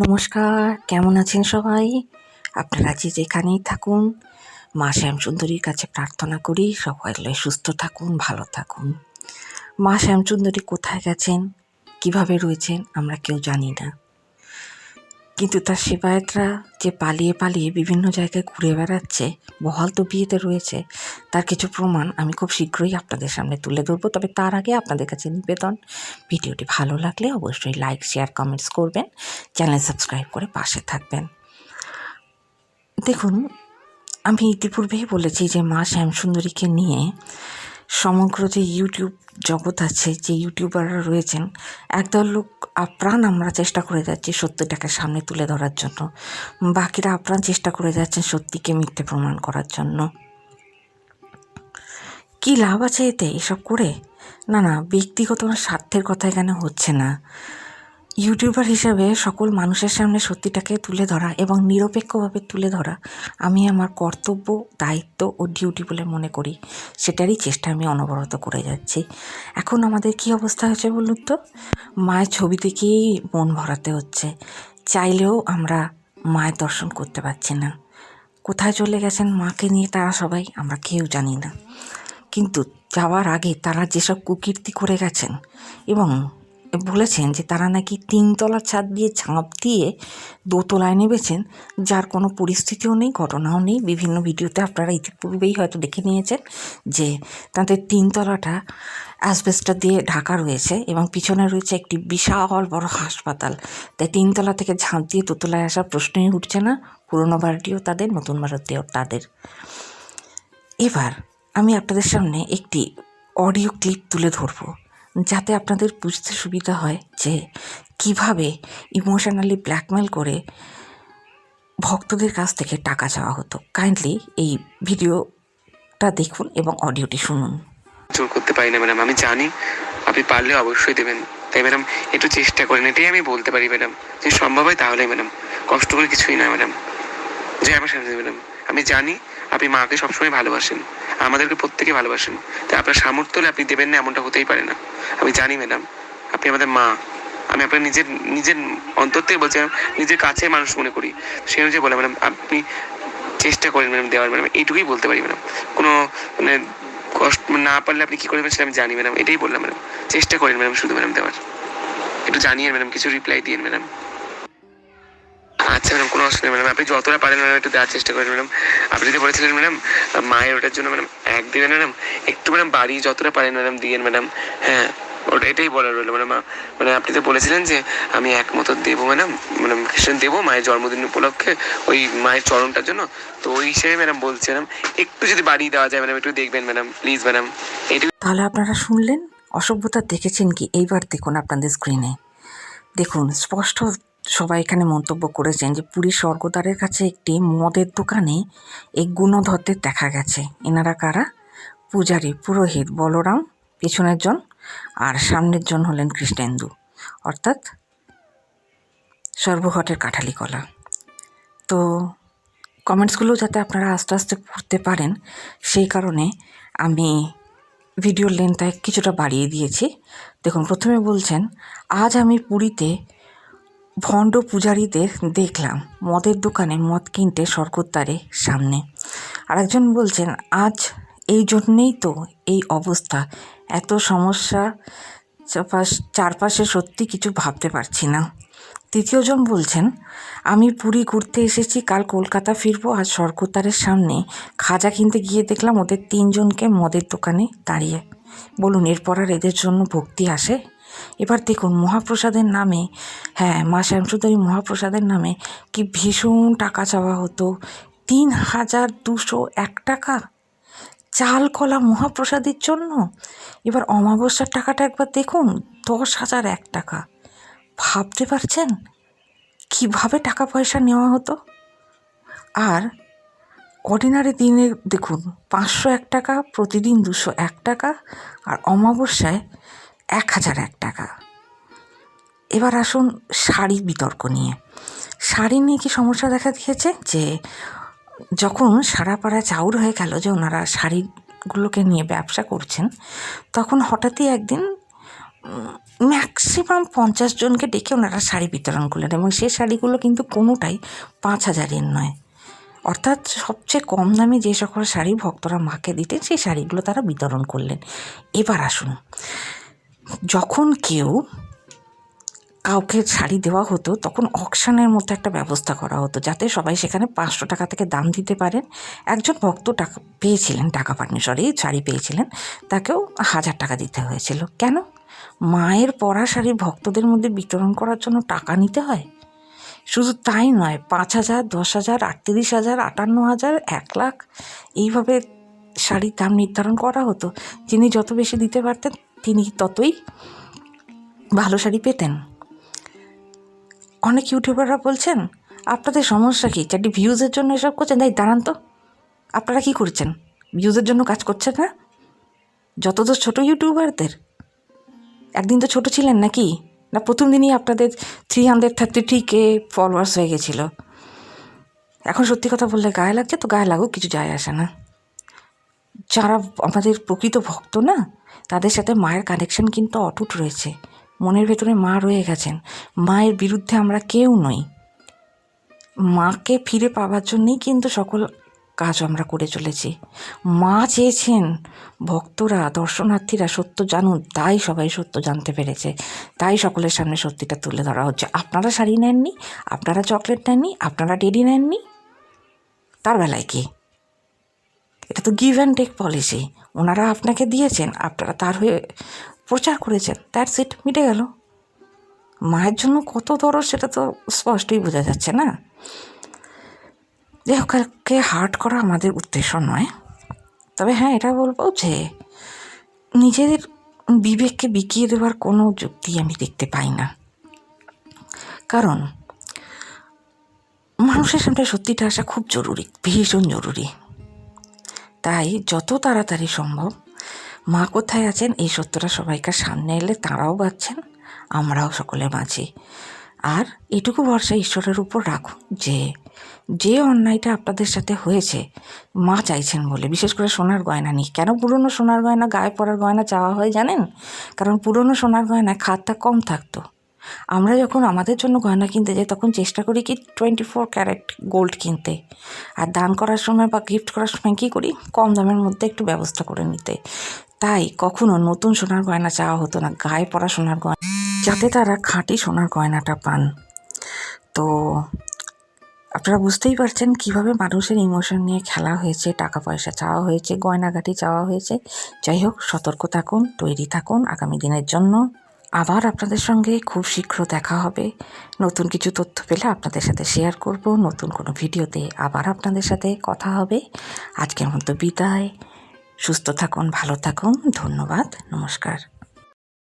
নমস্কার, কেমন আছেন সবাই? আপনারা যে যেখানেই থাকুন, মা শ্যামসুন্দরীর কাছে প্রার্থনা করি সবাই সুস্থ থাকুন, ভালো থাকুন। মা শ্যামসুন্দরী কোথায় গেছেন, কিভাবে রয়েছেন আমরা কেউ জানি না, কিন্তু তার সেবায়েতরা যে পালিয়ে পালিয়ে বিভিন্ন জায়গায় ঘুরে বেড়াচ্ছে, বহাল তবিয়েতে রয়েছে, তার কিছু প্রমাণ আমি খুব শীঘ্রই আপনাদের সামনে তুলে ধরবো। তবে তার আগে আপনাদের কাছে নিবেদন, ভিডিওটি ভালো লাগলে অবশ্যই লাইক, শেয়ার, কমেন্টস করবেন, চ্যানেল সাবস্ক্রাইব করে পাশে থাকবেন। দেখুন, আমি ইতিপূর্বেই বলেছি যে মা শ্যামসুন্দরীকে নিয়ে সমগ্র যে ইউটিউব জগৎ আছে, যে ইউটিউবাররা রয়েছেন, একদল লোক আপ্রাণ আমরা চেষ্টা করে যাচ্ছি সত্যটাকে সামনে তুলে ধরার জন্য, বাকিরা আপ্রাণ চেষ্টা করে যাচ্ছেন সত্যিকে মিথ্যে প্রমাণ করার জন্য। কী লাভ আছে এতে এসব করে? না, ব্যক্তিগত স্বার্থের কথা এখানে হচ্ছে না। ইউটিউবার হিসাবে সকল মানুষের সামনে সত্যিটাকে তুলে ধরা এবং নিরপেক্ষভাবে তুলে ধরা আমি আমার কর্তব্য, দায়িত্ব ও ডিউটি বলে মনে করি। সেটারই চেষ্টা আমি অনবরত করে যাচ্ছি। এখন আমাদের কি অবস্থা হয়েছে বলুন তো? মায়ের ছবি দেখেই মন ভরাতে হচ্ছে, চাইলেও আমরা মায়ের দর্শন করতে পারছি না। কোথায় চলে গেছেন মাকে নিয়ে তারা সবাই, আমরা কেউ জানি না। কিন্তু যাওয়ার আগে তারা যেসব কুকীর্তি করে গেছেন এবং বলেছেন যে তারা নাকি 3 তলার ছাদ দিয়ে ঝাঁপ দিয়ে 2 তলায় নেমেছেন, যার কোনো পরিস্থিতিও নেই, ঘটনাও নেই। বিভিন্ন ভিডিওতে আপনারা ইতিপূর্বেই হয়তো দেখে নিয়েছেন যে তাদের 3 তলাটা অ্যাসবেস্টস দিয়ে ঢাকা রয়েছে এবং পিছনে রয়েছে একটি বিশাল বড় হাসপাতাল। তাই 3 তলা থেকে ঝাঁপ দিয়ে 2 তলায় আসার প্রশ্নই উঠছে না। পুরনো বাড়িটিও তাদের, নতুন বাড়িটিও তাদের। এবার আমি আপনাদের সামনে একটি অডিও ক্লিপ তুলে ধরব, যাতে আপনাদের বুঝতে সুবিধা হয় যে কিভাবে ইমোশনালি ব্ল্যাকমেল করে ভক্তদের কাছ থেকে টাকা চাওয়া হতো। কাইন্ডলি এই ভিডিওটা দেখুন এবং অডিওটি শুনুন। জোর করতে পারি না ম্যাডাম, আমি জানি আপনি পারলে অবশ্যই দেবেন। তাই ম্যাডাম একটু চেষ্টা করেন, এটাই আমি বলতে পারি ম্যাডাম। যদি সম্ভব হয় তাহলেই ম্যাডাম, কষ্ট করে কিছুই না ম্যাডাম। যে আমার সামনে ম্যাডাম, আমি জানি আপনি মাকে সবসময় ভালোবাসেন, আমাদেরকে প্রত্যেকে ভালোবাসেন। তাই আপনার সামর্থ্য হলে আপনি দেবেন না এমনটা হতেই পারে না। আমি জানি ম্যাডাম আপনি আমাদের মা, আমি আপনার নিজের নিজের অন্তর থেকে বলছি, নিজের কাছে মানুষ মনে করি, সেই অনুযায়ী বলে ম্যাডাম আপনি চেষ্টা করেন ম্যাডাম দেওয়ার। ম্যাডাম এইটুকুই বলতে পারি ম্যাডাম। কোনো মানে কষ্ট না পারলে আপনি কী করবেন সেটা আমি জানি ম্যাডাম, এটাই বললাম ম্যাডাম। চেষ্টা করেন ম্যাডাম শুধু ম্যাডাম দেওয়ার, একটু জানিয়ে ম্যাডাম, কিছু রিপ্লাই দিন ম্যাডাম। আচ্ছা ম্যাডাম, কোনো অসুবিধা নেই ম্যাডাম, আপনি যতটা পারেন ম্যাডাম একটু দেওয়ার চেষ্টা করেন ম্যাডাম। আপনি যদি বলেছিলেন ম্যাডাম মায়ের ওটার জন্য ম্যাডাম 1 দেবেন ম্যাডাম, একটু ম্যাডাম বাড়ি যতটা পারেন ম্যাডাম দিয়েন ম্যাডাম। হ্যাঁ, ওটা এটাই বলার রইল ম্যাডাম। মানে আপনি তো বলেছিলেন যে আমি 1 মতো দেবো ম্যাডাম, ম্যাডাম খ্রিস্টান দেবো মায়ের জন্মদিন উপলক্ষে, ওই মায়ের চরণটার জন্য। তো ওই হিসেবে ম্যাডাম বলছি ম্যাডাম, একটু যদি বাড়িয়ে দেওয়া যায় ম্যাডাম, একটু দেখবেন ম্যাডাম প্লিজ ম্যাডাম। এইটুকু। তাহলে আপনারা শুনলেন, অসভ্যতা দেখেছেন কি? এইবার দেখুন আপনাদের স্ক্রিনে, দেখুন স্পষ্ট সবাই এখানে মন্তব্য করেছেন যে পুরী স্বর্গদ্বারের কাছে একটি মদের দোকানে এই গুণধরদের দেখা গেছে। এনারা কারা? পূজারী, পুরোহিত বলরাম পেছনের জন, আর সামনের জন হলেন কৃষ্ণেন্দু, অর্থাৎ সর্বঘটের কাঠালি কলা। তো কমেন্টসগুলো যাতে আপনারা আস্তে আস্তে পড়তে পারেন, সেই কারণে আমি ভিডিওর লেন্থটা কিছুটা বাড়িয়ে দিয়েছি। দেখুন, প্রথমে বলছেন, আজ আমি পুরীতে ভণ্ড পূজারীদের দেখলাম মদের দোকানে মদ কিনতে স্বর্গদ্বারের সামনে। আরেকজন বলছেন, আজ এই জন্যেই তো এই অবস্থা, এত সমস্যা চারপাশে, সত্যি কিছু ভাবতে পারছি না। তৃতীয়জন বলছেন, আমি পুরী ঘুরতে এসেছি, কাল কলকাতা ফিরবো, আজ স্বর্গদ্বারের সামনে খাজা কিনতে গিয়ে দেখলাম ওদের 3 জনকে মদের দোকানে দাঁড়িয়ে। বলুন, এরপর আর এদের জন্য ভক্তি আসে? এবার দেখুন, মহাপ্রসাদের নামে, হ্যাঁ মা শ্যামসুন্দরী মহাপ্রসাদের নামে কি ভীষণ টাকা চাওয়া হতো। 3,201 টাকা চাল কলা মহাপ্রসাদের জন্য। এবার অমাবস্যার টাকাটা একবার দেখুন, 10,001 টাকা। ভাবতে পারছেন কিভাবে টাকা পয়সা নেওয়া হতো? আর অর্ডিনারি দিনে দেখুন 501 টাকা, প্রতিদিন 201 টাকা, আর অমাবস্যায় 1,001 টাকা। এবার আসুন শাড়ি বিতর্ক নিয়ে। শাড়ি নিয়ে কি সমস্যা দেখা দিয়েছে যে যখন সারা পাড়া চাউর হয়ে গেল যে ওনারা শাড়িগুলোকে নিয়ে ব্যবসা করছেন, তখন হঠাৎই একদিন ম্যাক্সিমাম 50 জনকে ডেকে ওনারা শাড়ি বিতরণ করলেন এবং সেই শাড়িগুলো কিন্তু কোনোটাই 5,000-এর নয়, অর্থাৎ সবচেয়ে কম দামে যে সকল শাড়ি ভক্তরা মাকে দিতেন সেই শাড়িগুলো তারা বিতরণ করলেন। এবার আসুন, যখন কাউকে শাড়ি দেওয়া হতো তখন অকশনের মতো একটা ব্যবস্থা করা হতো যাতে সবাই সেখানে 500 টাকা থেকে দাম দিতে পারেন। একজন ভক্ত টাকা পেয়েছিলেন, টাকা পাননি, শাড়ি পেয়েছিলেন, তাকেও 1000 টাকা দিতে হয়েছিল। কেন? মায়ের পরা শাড়ি ভক্তদের মধ্যে বিতরণ করার জন্য টাকা নিতে হয়? শুধু তাই নয়, 5,000, 10,000, 38,000, 58,000, 1,00,000 এইভাবে শাড়ির দাম নির্ধারণ করা হতো। যিনি যত বেশি দিতে পারতেন তিনি ততই ভালো শাড়ি পেতেন। অনেক ইউটিউবাররা বলছেন আপনাদের সমস্যা কী, চারটি ভিউজের জন্য এসব করছেন। তাই দাঁড়ান তো, আপনারা কী করছেন? ভিউজের জন্য কাজ করছেন না? যত তো ছোটো ইউটিউবারদের, একদিন তো ছোট ছিলেন নাকি? না প্রথম দিনই আপনাদের 333K ফলোয়ার্স হয়ে গেছিলো? এখন সত্যি কথা বললে গায়ে লাগছে তো গায়ে লাগুক, কিছু যায় আসে না। যারা আমাদের প্রকৃত ভক্ত না, তাদের সাথে মায়ের কানেকশন কিন্তু অটুট রয়েছে। মনের ভেতরে মা রয়ে গেছেন। মায়ের বিরুদ্ধে আমরা কেউ নই। মাকে ফিরে পাওয়ার জন্যই কিন্তু সকল কাজ আমরা করে চলেছি। মা চেয়েছেন ভক্তরা, দর্শনার্থীরা সত্য জানুন, তাই সবাই সত্য জানতে পেরেছে, তাই সকলের সামনে সত্যিটা তুলে ধরা হচ্ছে। আপনারা শাড়ি নেননি, আপনারা চকলেট নেননি, আপনারা টেডি নেননি, তার বেলায় কি? এটা তো গিভ অ্যান্ড টেক পলিসি। ওনারা আপনাকে দিয়েছেন, আপনারা তার হয়ে প্রচার করেছেন, দ্যাটস ইট, মিটে গেল। মায়ের জন্য কত দরদ সেটা তো স্পষ্টই বোঝা যাচ্ছে না? যাই হোক, কালকে হার্ট করা আমাদের উদ্দেশ্য নয়। তবে হ্যাঁ, এটা বলবো যে নিজের বিবেককে বিকিয়ে দেওয়ার কোনো যুক্তি আমি দেখতে পাই না। কারণ মানুষের সামনে সত্যিটা আসা খুব জরুরি, ভীষণ জরুরি। তাই যত তাড়াতাড়ি সম্ভব মা কোথায় আছেন এই সত্যটা সবাইকার সামনে এলে তাঁরাও বাঁচছেন, আমরাও সকলে বাঁচি। আর এটুকু ভরসা ঈশ্বরের উপর রাখুন যে অন্যায়টা আপনাদের সাথে হয়েছে, মা চাইছেন বলে, বিশেষ করে সোনার গয়না নিয়ে। কেন পুরনো সোনার গয়না, গায়ে পরার গয়না চাওয়া হয় জানেন? কারণ পুরনো সোনার গয়নায় খাতটা কম থাকতো। আমরা যখন আমাদের জন্য গয়না কিনতে যাই তখন চেষ্টা করি কি 24 ক্যারেট গোল্ড কিনতে, আর দান করার সময় বা গিফট করার সময় কী করি, কম দামের মধ্যে একটু ব্যবস্থা করে নিতে। তাই কখনো নতুন সোনার গয়না চাওয়া হতো না, গায়ে পরা সোনার গয়না, যাতে তারা খাঁটি সোনার গয়নাটা পান। তো আপনারা বুঝতেই পারছেন কীভাবে মানুষের ইমোশন নিয়ে খেলা হয়েছে, টাকা পয়সা চাওয়া হয়েছে, গয়নাগাটি চাওয়া হয়েছে। যাই হোক, সতর্ক থাকুন, তৈরি থাকুন আগামী দিনের জন্য। আবার আপনাদের সঙ্গে খুব শীঘ্র দেখা হবে। নতুন কিছু তথ্য পেলে আপনাদের সাথে শেয়ার করব। নতুন কোনো ভিডিওতে আবার আপনাদের সাথে কথা হবে। আজকের মতো বিদায়। সুস্থ থাকুন, ভালো থাকুন। ধন্যবাদ, নমস্কার।